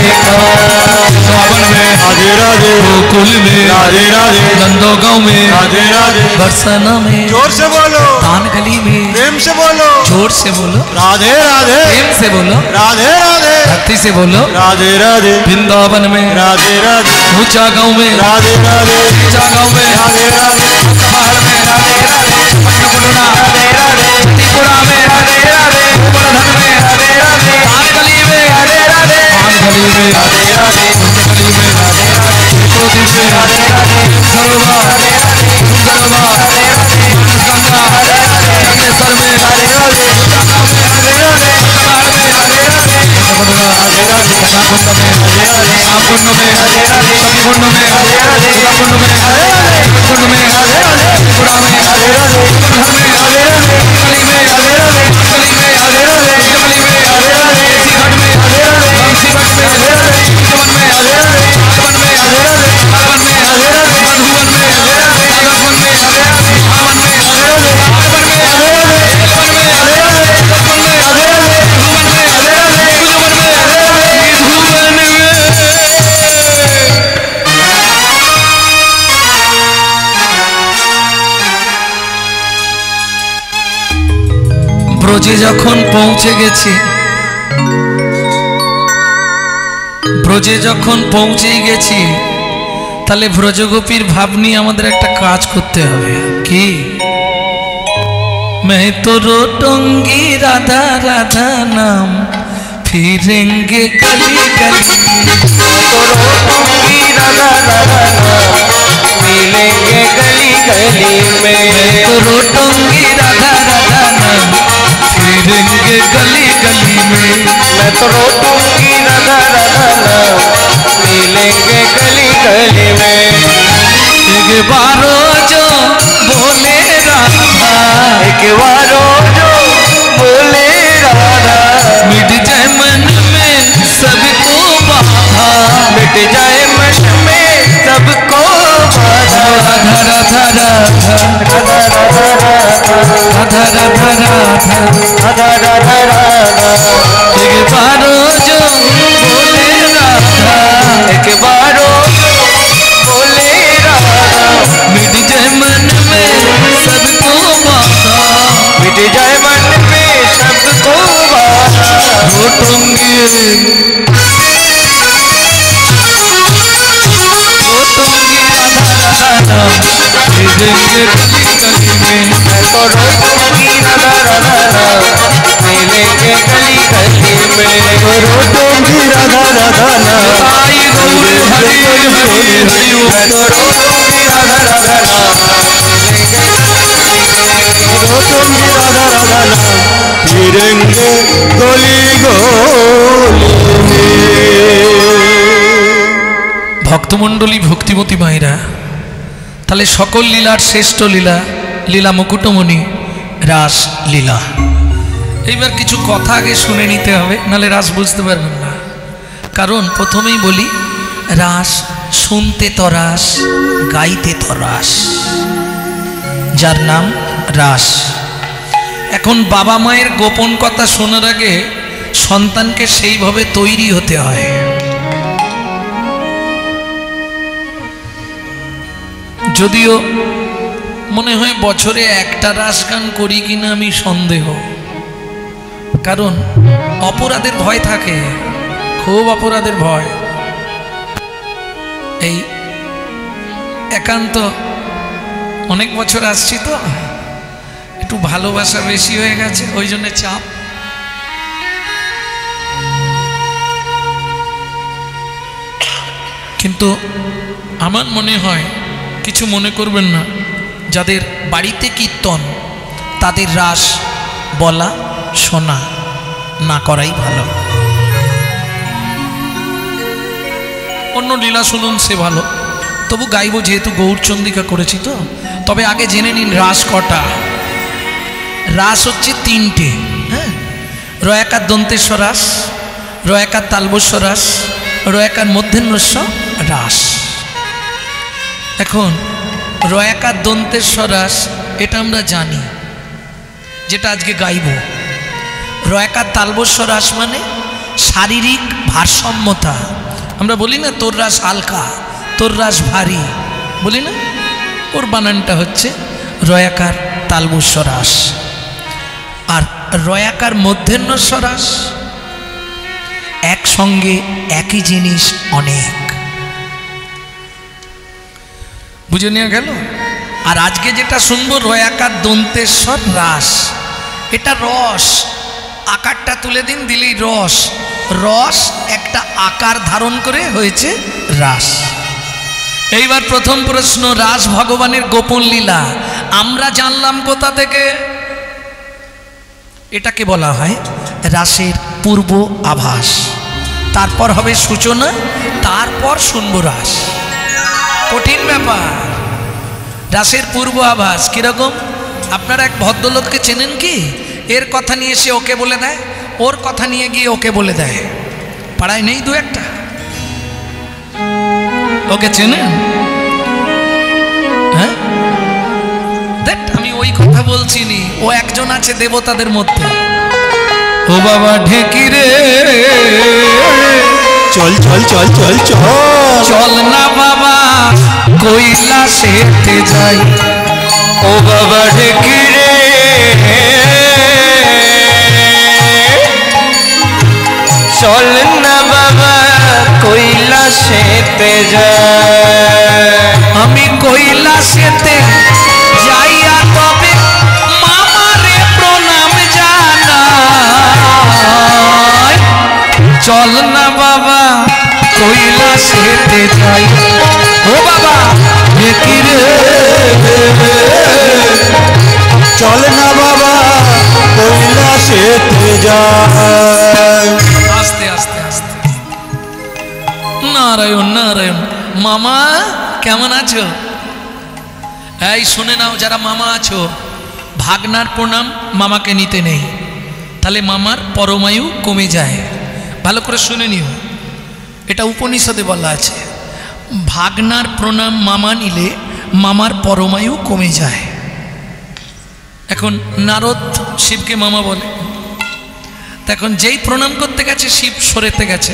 सावन में राधे राधे गोकुल में राधे राधे नंदोगांव में राधे राधे बरसाना में जोर से बोलो तान गली में प्रेम से बोलो जोर से बोलो राधे राधे प्रेम से बोलो राधे राधे भक्ति से बोलो राधे राधे वृंदावन में राधे राधे ऊंचा गांव में राधे राधे ऊंचा गांव में राधे राधे पहाड़ में राधे राधे पटना राधे राधे त्रिपुरा में राधे राधे गोवर्धन में राधे राधे तान गली में राधे राधे तान गली में राधे राधे गली में राधे राधे कोदी में राधे राधे सरवा राधे राधे सरवा राधे राधे गंगा राधे राधे चंदेश्वर में राधे राधे जाना में राधे राधे पहाड़ में राधे राधे पटना राधे राधे कथाकुंड में राधे राधे आकुंड में राधे राधे सखीकुंड में राधे राधे कुंड में राधे राधे कुंड में राधे राधे त्रिपुरा में राधे राधे गोवर्धन में राधे राधे गली में राधे राधे गली में राधे राधे गली में राधे राधे घाट में राधे राधे बंसी घाट में राधे राधे जीवन में राधे राधे आगमन में राधे राधे आगमन में राधे राधे मधुवन में राधे राधे आगमन में राधे राधे आगमन में राधे राधे आगमन में राधे राधे आगमन में राधे राधे आगमन में राधे राधे मधुवन में राधे राधे मधुवन में राधे राधे मधुवन में ব্রজে যখন পৌঁছে গেছি ব্রজে যখন পৌঁছে গেছি তাহলে ব্রজগোপীর ভাব নিয়ে আমাদের একটা কাজ করতে হবে কি मैं तो रोटूंगी राधा राधा नाम फिरेंगे गली गली तो रोटूंगी राधा राधा नाम मिलेंगे गली गली में तो रोटूंगी राधा राधा नाम फिरेंगे गली गली में मैं तो रोटूंगी राधा राधा नाम मिलेंगे गली गली में एक बारो जो बोले राधा एक बारो जो बोले राधा मिट जाए मन में सबको मिलेंगे गली गली में करो टोंगी राधा राधा मिलेंगे गली गली में करो टोंगी राधा राधा आई गौर हरि हरि हरि करो टोंगी राधा राधा करो टोंगी राधा राधा फिरेंगे गली गली ভক্তমণ্ডলী ভক্তিমতী মায়েরা, তাহলে সকল লীলার শ্রেষ্ঠ লীলা লীলা মুকুটমণি রাস লীলা। এইবার কিছু কথা আগে শুনে নিতে হবে, নাহলে রাস বুঝতে পারবেন না। কারণ প্রথমেই বলি, রাস শুনতে তো রাস, গাইতে তো রাস, যার নাম রাস। এখন বাবা মায়ের গোপন কথা শোনার আগে সন্তানকে সেইভাবে তৈরি হতে হয়। যদিও মনে হয় বছরে একটা রাস গান করি কিনা আমি সন্দেহ, কারণ অপরাধের ভয় থাকে, খুব অপরাধের ভয়। এই একান্ত অনেক বছর আসছি তো একটু ভালোবাসা বেশি হয়ে গেছে, ওই জন্য চাপ। কিন্তু আমার মনে হয়, কিছু মনে করবেন না, যাদের বাড়িতে কীর্তন তাদের রাস বলা শোনা না করাই ভালো। অন্য লীলা শুনুন, সে ভালো, তবু গাইব যেহেতু গৌরচন্দ্রিকা করেছি তো। তবে আগে জেনে নিন রাস কটা। রাস হচ্ছে তিনটে, হ্যাঁ। রয়াকার দন্তেশ্বর রাস, রয়াকার তালবস্য রাস, রয়াকার মধ্যাহ্নস্ব রাস। এখন রয়াকার দন্তেশ্বর রাস এটা আমরা জানি, যেটা আজকে গাইব। রয়াকার তালবস্য রাস মানে শারীরিক ভারসাম্যতা। আমরা বলি না তোর রাস হালকা, তোর রাস ভারী, বলি না? ওর বানানটা হচ্ছে রয়াকার তালবস্য রাস। আর রয়াকার মধ্যাহ্নস্ব রাস একসঙ্গে একই জিনিস অনেক, বুঝে নেওয়া গেল। আর আজকে যেটা শুনবো রয়াকার দন্তেশ্বর রাস, এটা রস, আকারটা তুলে দিন, দিলেই রস। রস একটা আকার ধারণ করে হয়েছে রাস। এইবার প্রথম প্রশ্ন, রাস ভগবানের গোপন লীলা আমরা জানলাম কোথা থেকে? এটাকে বলা হয় রাসের পূর্ব আভাস। তারপর হবে সূচনা, তারপর শুনবো রাস। কঠিন ব্যাপার। রাসের পূর্ব আভাস কিরকম? আপনারা এক ভদ্রলোককে চেনেন কি? এর কথা নিয়ে সে ওকে বলে দেয়, ওর কথা নিয়ে গিয়ে ওকে বলে দেয়। পাড়ায় নেই দু একটা? ওকে চেনেন? হ্যাঁ, দেখ আমি ওই কথা বলছি নি, ও একজন আছে দেবতাদের মধ্যে। ও বাবা ঢেকি রে, চল চল চল চল চল চল না বাবা কৈলাসেতে যাই। ও বাবা ঢেকি রে, চল না বাবা কৈলাসেতে যাই। আমি কৈলাসেতে যাইয়া তবে মামারে প্রণাম জানাই। চল না বাবা কৈলাসেতে যাই। ও বাবা ঢেকি রে, চল না বাবা কৈলাসেতে যাই। আস্তে আস্তে আস্তে, নারায়ণ নারায়ণ। মামা কেমন আছো? এই শুনে নাও, যারা মামা আছো, ভাগনার প্রণাম মামাকে নিতে নেই, তাহলে মামার পরমায়ু কমে যায়। ভালো করে শুনে নিও, এটা উপনিষদে বলা আছে। ভাগনার প্রণাম মামা নিলে মামার পরমায়ু কমে যায়। এখন নারদ শিবকে মামা বলে, এখন যেই প্রণাম করতে গেছে শিব সরেতে গেছে।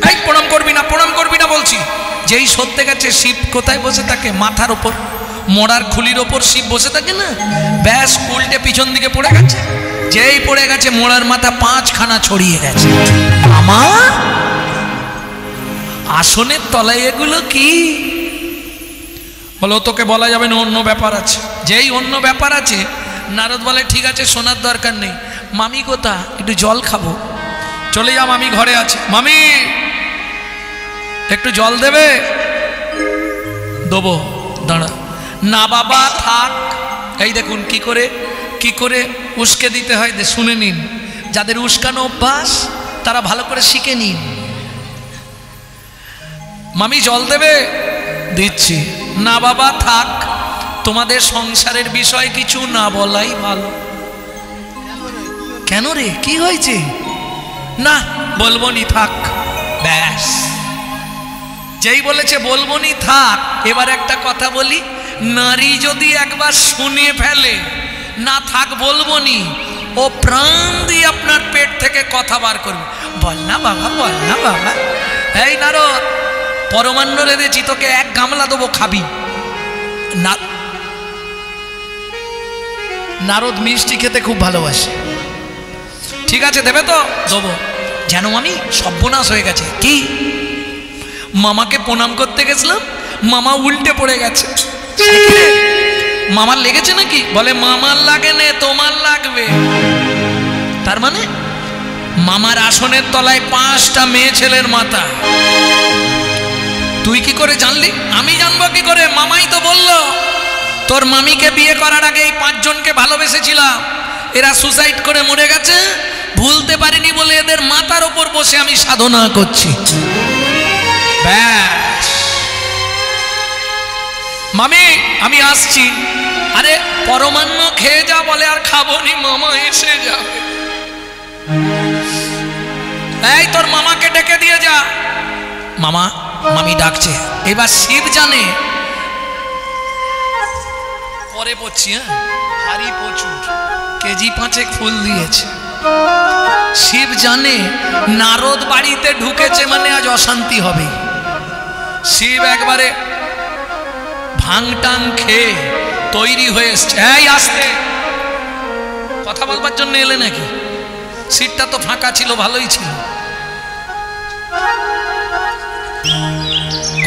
এই প্রণাম করবি না, প্রণাম করবি না বলছি। যেই সরতে গেছে শিব কোথায় বসে থাকে? মাথার ওপর, মরার খুলির ওপর শিব বসে থাকে না? ব্যাস উল্টে পিছন দিকে পড়ে গেছে। যেই পড়ে গেছে মোড়ার মাথা 5খানা ছড়িয়ে গেছে। মামা আসনের তলায় এগুলো কি? বলো তোকে বলা যাবে না, অন্য ব্যাপার আছে। যেই অন্য ব্যাপার আছে, নারদ বলে ঠিক আছে শোনার দরকার নেই। মামি কোথা? একটু জল খাবো। চলে যা, মামি ঘরে আছে। মামি একটু জল দেবে? দেবো, দাঁড়া। না বাবা থাক। এই দেখুন কি করে উস্কে দিতে হয়, শুনে নিন। যাদের উস্কানো অভ্যাস তারা ভালো করে শিখে নিন। মামি জল দেবে? দিচ্ছি। না বাবা থাক, তোমাদের সংসারের বিষয় কিছু না বলাই ভালো। কেন রে, কি হয়েছে? না বলবো নি, থাক। ব্যাস, যেই বলেছে বলবো নি থাক। এবার একটা কথা বলি, নারী যদি একবার শুনে ফেলে না থাক বলবো নি, ও প্রাণ দিয়ে আপনার পেট থেকে কথা বার করবে। বল না বাবা, বল না বাবা। এই নারদ, পরমান্ন রেঁধেছি, তোকে 1 গামলা দেবো, খাবি না? নারদ মিষ্টি খেতে খুব ভালোবাসে। ঠিক আছে দেবে তো? দেবো। যেন আমি সর্বনাশ হয়ে গেছে। কি? মামাকে প্রণাম করতে গেছিলাম, মামা উল্টে পড়ে গেছে। মামার লেগেছে নাকি? বলে মামার লাগে নে, তোমার লাগবে। তার মানে মামার আসনের তলায় 5টা মেয়ে ছেলের মাথা। তুই কি করে জানলি? আমি জানবো কি করে? মামাই তো বলল তোর মামিকে বিয়ে করার আগে এই 5 জনকে ভালোবেসেছিলাম, এরা সুসাইড করে মরে গেছে, ভুলতে পারিনি বলে এদের মাথার ওপর বসে আমি সাধনা করছি। ব্যাস, মামি আমি আসছি। আরে পরমান্ন খেয়ে যা বলে, আর খাবো নি, মামা এসে যাবে। এই তোর মামাকে ডেকে দিয়ে যা। মামা মামি ডাকছে। এবার শিব জানে, পরে পড়ছি, হ্যাঁ হারি প্রচুর, কেজি 5 ফুল দিয়েছে। শিব জানে নারদ বাড়িতে ঢুকেছে মানে আজ অশান্তি হবে। শিব একবারে ভাঙটাং খেয়ে তৈরি হয়ে এসছে। এই আসতে, কথা বলবার জন্য এলে নাকি? সিটটা তো ফাঁকা ছিল, ভালোই ছিল।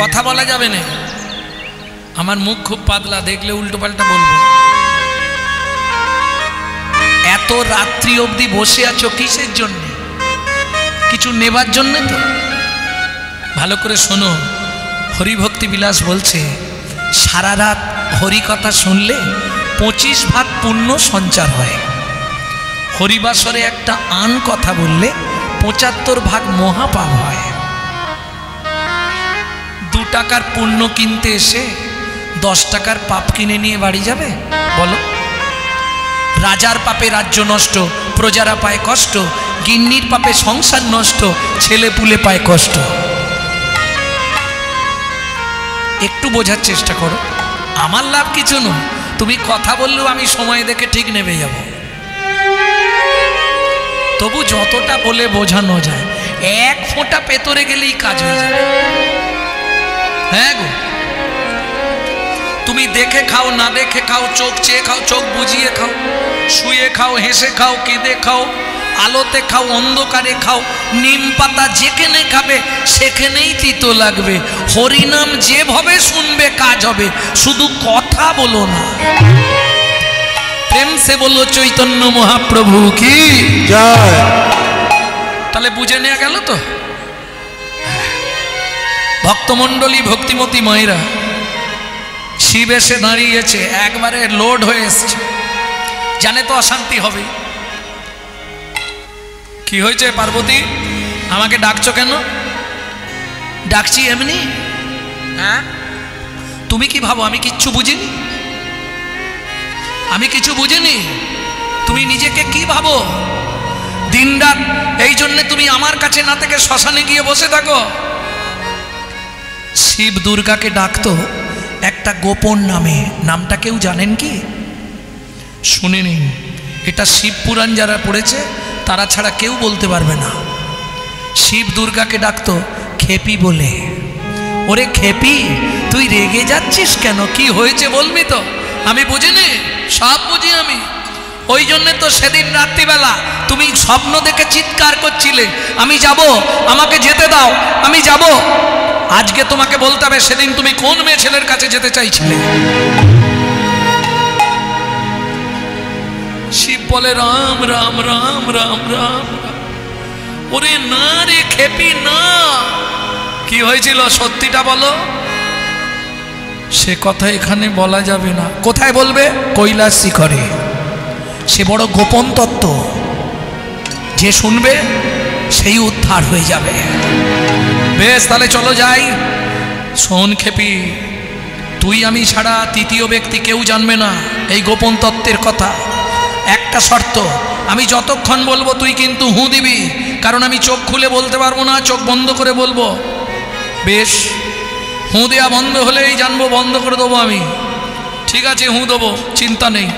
কথা বলা যাবে না, আমার মুখ খুব পাতলা, দেখলে উল্টো পাল্টা বলবো। এত রাত্রি অবধি বসে আছো কিসের জন্য? কিছু নেবার জন্য তো? ভালো করে শোনো, হরিভক্তি বিলাস বলছে সারা রাত হরি কথা শুনলে 25 ভাগ পুণ্য সঞ্চার হয়। হরিবাসরে একটা আন কথা বললে 75 ভাগ মহাপাপ হয়। 2 টাকার পুণ্য কিনতে এসে 10 টাকার পাপ কিনে নিয়ে বাড়ি যাবে? বলো। রাজার পাপে রাজ্য নষ্ট, প্রজারা পায় কষ্ট, গিন্নির পাপে সংসার নষ্ট, ছেলে পুলে পায় কষ্ট। একটু বোঝার চেষ্টা করো, আমার লাভ কিছু নয়। তুমি কথা বললেও আমি সময় দেখে ঠিক নেমে যাব। তবু যতটা বলে বোঝানো যায়, 1 ফোঁটা পেতরে গেলেই কাজ হয়ে যাবে। হ্যাঁ গো, তুমি দেখে খাও, না দেখে খাও, চোখ চেয়ে খাও, চোখ বুঝিয়ে খাও, শুয়ে খাও, হেসে খাও, কেঁদে খাও, আলোতে খাও, অন্ধকারে খাও, নিম পাতা যেখানে খাবে সেখানেই তিতো লাগবে। হরিনাম যেভাবে শুনবে কাজ হবে, শুধু কথা বলো না। প্রেম সে বলো চৈতন্য মহাপ্রভু কি জয়। তাহলে বুঝে নেওয়া গেল তো? ভক্তমণ্ডলী, ভক্তিমতী মায়েরা, শিব এসে দাঁড়িয়েছে, একবারে লোড হয়ে এসছে, জানে তো অশান্তি হবে। কি হয়েছে পার্বতী, আমাকে ডাকছো কেন? ডাকছি এমনি। হ্যাঁ, তুমি কি ভাবো আমি কিচ্ছু বুঝিনি? আমি কিছু বুঝিনি? তুমি নিজেকে কি ভাবো? দিনরাত এই জন্য তুমি আমার কাছে না থেকে শ্মশানে গিয়ে বসে থাকো। শিব দুর্গাকে ডাকতো একটা গোপন নামে, নামটা কেউ জানেন কি? শুনে নিন, এটা শিব পুরাণ যারা পড়েছে তারা ছাড়া কেউ বলতে পারবে না। শিব দুর্গাকে ডাকতো খেপি বলে। ওরে খেপি, তুই রেগে যাচ্ছিস কেন? কি হয়েছে বলবি তো? আমি বুঝিনি, সব বুঝি আমি। ওই জন্য তো সেদিন রাত্রিবেলা তুমি স্বপ্ন দেখে চিৎকার করছিলে, আমি যাব, আমাকে যেতে দাও, আমি যাব। আজকে তোমাকে বলতে হবে সেদিন তুমি কোন মেয়ে ছেলের কাছে যেতে চাইছিলে। শিব বলে রাম রাম রাম রাম রাম। ওরে না রে খেপি না, কি হয়েছিল সত্যিটা বলো। সে কথা এখানে বলা যাবে না। কোথায় বলবে? কৈলাস শিখরে। সে বড় গোপন তত্ত্ব, যে শুনবে সেই উদ্ধার হয়ে যাবে। বেশ, তাহলে চলো যাই। শোন খেপি, তুই আমি ছাড়া তৃতীয় ব্যক্তি কেউ জানবে না এই গোপন তত্ত্বের কথা। একটা শর্ত, আমি যতক্ষণ বলবো তুই কিন্তু হু দিবি, কারণ আমি চোখ খুলে বলতে পারবো না, চোখ বন্ধ করে বলবো। বেশ, হু দেওয়া বন্ধ হলেই জানবো, বন্ধ করে দেবো আমি। ঠিক আছে, হু দেবো, চিন্তা নেই।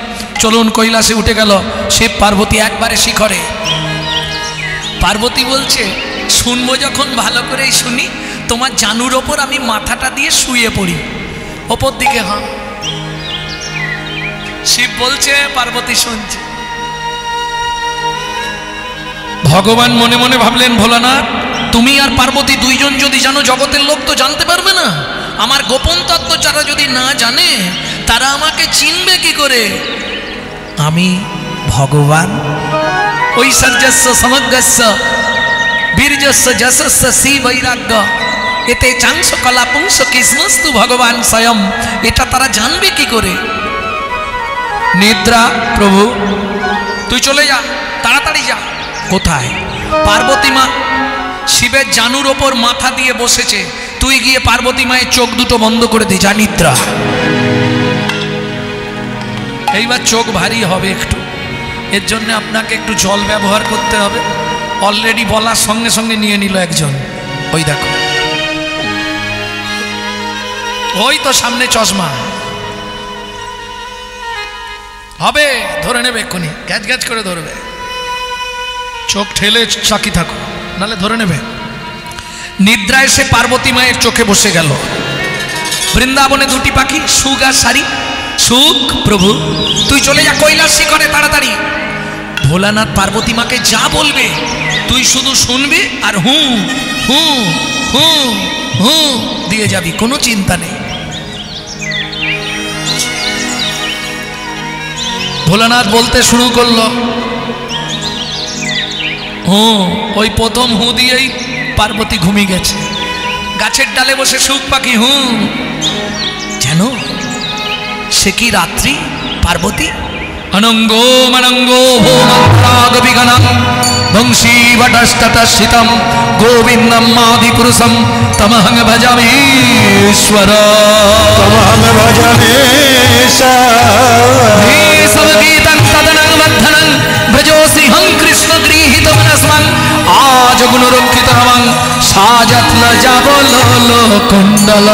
চলুন, কৈলাসে উঠে গেল শিব পার্বতী একবারে শিখরে। পার্বতী বলছে, শুনবো যখন ভালো করেই শুনি, তোমার জানুর ওপর আমি মাথাটা দিয়ে শুয়ে পড়ি, ওপর দিকে। হ্যাঁ, শিব বলছে, পার্বতী শুনছে। ভগবান মনে মনে ভাবলেন, ভোলানাথ তুমি আর পার্বতী দুইজন যদি জানো, জগতের লোক তো জানতে পারবে না। আমার গোপন তত্ত্ব যারা যদি না জানে, তারা আমাকে চিনবে কি করে? আমি ভগবান। ঐশ্বর্যস্য সমগ্রস্য বীর্যস্য যশস্য শ্রী বৈরাগ্য এতে চাংস কলা পুংস কৃষ্ণস্তু ভগবান স্বয়ং। এটা তারা জানবে কি করে? নিদ্রা, প্রভু তুই চলে যা, তাড়াতাড়ি যা। কোথায়? পার্বতী মা শিবের জানুর ওপর মাথা দিয়ে বসেছে, তুই গিয়ে পার্বতী মায়ের চোখ দুটো বন্ধ করে দে, যা। নিদ্রা। এইবার চোখ ভারী হবে একটু, এর জন্য আপনাকে একটু জল ব্যবহার করতে হবে। অলরেডি বলার সঙ্গে সঙ্গে নিয়ে নিল একজন। ওই দেখো, ওই তো সামনে চশমা হবে, ধরে নেবে এক্ষুনি, গ্যাচ গ্যাচ করে ধরবে। চোখ ঠেলে চাকি থাকো, নালে ধরে নেবে। নিদ্রা এসে পার্বতী মায়ের চোখে বসে গেল। বৃন্দাবনে দুটি পাখি, সুখ আর সারি। সুখ, প্রভু তুই চলে যা কৈলাস শিখরে তাড়াতাড়ি। ভোলানাথ পার্বতী মাকে যা বলবে তুই শুধু শুনবি আর হু হু হু হু দিয়ে যাবি, কোনো চিন্তা নেই। ভোলানাথ বলতে শুরু করলো, ওই প্রথম হু দিয়েই পার্বতী ঘুমিয়ে গেছে। গাছের ডালে বসে সুখ পাখি হু। যেন সে কি রাত্রি পার্বতী। অনঙ্গো মনঙ্গো ভোমন্ত্রাগবিগণং বংশী বটস্ততস্থিতম গোবিন্দম আদিপুরুষম তমহং ভজামি ঈশ্বর। তমহং ভজামি ঈশ্বর। গীতং তদনং বদ্ধনং ভজোসিহং কৃষ্ণ গৃহীত মনস্মং আজ গুণরক্ষিত হবং সাজত ন যাবল কুণ্ডল।